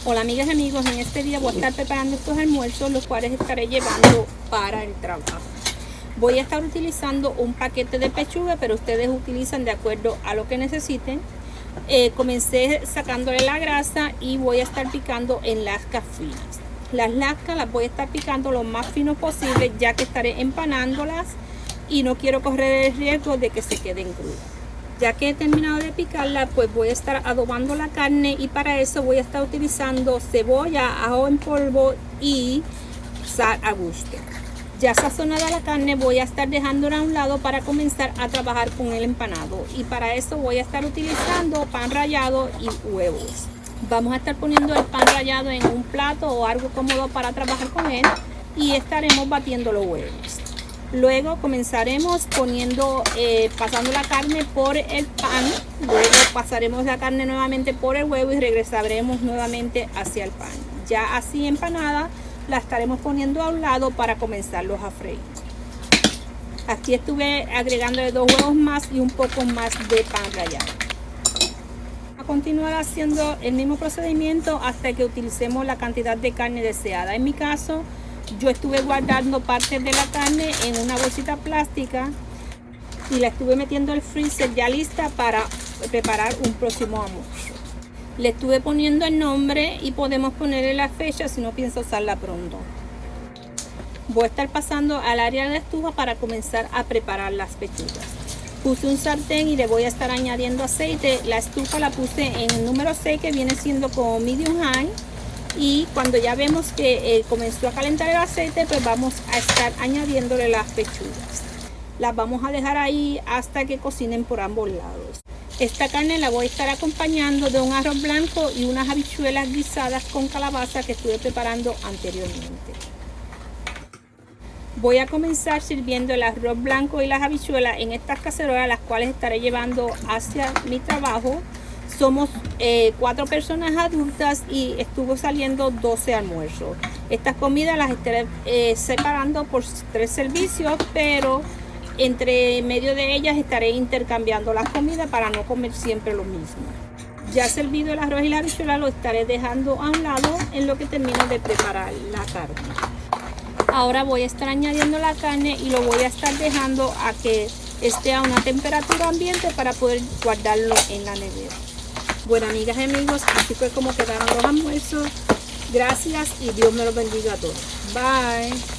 Hola amigas y amigos, en este día voy a estar preparando estos almuerzos, los cuales estaré llevando para el trabajo. Voy a estar utilizando un paquete de pechuga, pero ustedes utilizan de acuerdo a lo que necesiten. Comencé sacándole la grasa y voy a estar picando en lascas finas. Las lascas las voy a estar picando lo más fino posible, ya que estaré empanándolas y no quiero correr el riesgo de que se queden crudas. Ya que he terminado de picarla, pues voy a estar adobando la carne y para eso voy a estar utilizando cebolla, ajo en polvo y sal a gusto. Ya sazonada la carne, voy a estar dejándola a un lado para comenzar a trabajar con el empanado. Y para eso voy a estar utilizando pan rallado y huevos. Vamos a estar poniendo el pan rallado en un plato o algo cómodo para trabajar con él y estaremos batiendo los huevos. Luego comenzaremos pasando la carne por el pan, luego pasaremos la carne nuevamente por el huevo y regresaremos nuevamente hacia el pan. Ya así empanada, la estaremos poniendo a un lado para comenzarlos a freír. Aquí estuve agregándole 2 huevos más y un poco más de pan rallado. A continuar haciendo el mismo procedimiento hasta que utilicemos la cantidad de carne deseada. En mi caso, yo estuve guardando partes de la carne en una bolsita plástica y la estuve metiendo al freezer ya lista para preparar un próximo almuerzo. Le estuve poniendo el nombre y podemos ponerle la fecha si no pienso usarla pronto. Voy a estar pasando al área de la estufa para comenzar a preparar las pechugas. Puse un sartén y le voy a estar añadiendo aceite. La estufa la puse en el número 6, que viene siendo como medium high. Y cuando ya vemos que comenzó a calentar el aceite, pues vamos a estar añadiéndole las pechugas. Las vamos a dejar ahí hasta que cocinen por ambos lados. Esta carne la voy a estar acompañando de un arroz blanco y unas habichuelas guisadas con calabaza que estuve preparando anteriormente. Voy a comenzar sirviendo el arroz blanco y las habichuelas en estas cacerolas, las cuales estaré llevando hacia mi trabajo. Somos 4 personas adultas y estuvo saliendo 12 almuerzos. Estas comidas las estaré separando por 3 servicios, pero entre medio de ellas estaré intercambiando las comidas para no comer siempre lo mismo. Ya servido el arroz y la habichuela, lo estaré dejando a un lado en lo que termino de preparar la carne. Ahora voy a estar añadiendo la carne y lo voy a estar dejando a que esté a una temperatura ambiente para poder guardarlo en la nevera. Bueno, amigas y amigos, así fue como quedaron los almuerzos. Gracias y Dios me los bendiga a todos. Bye.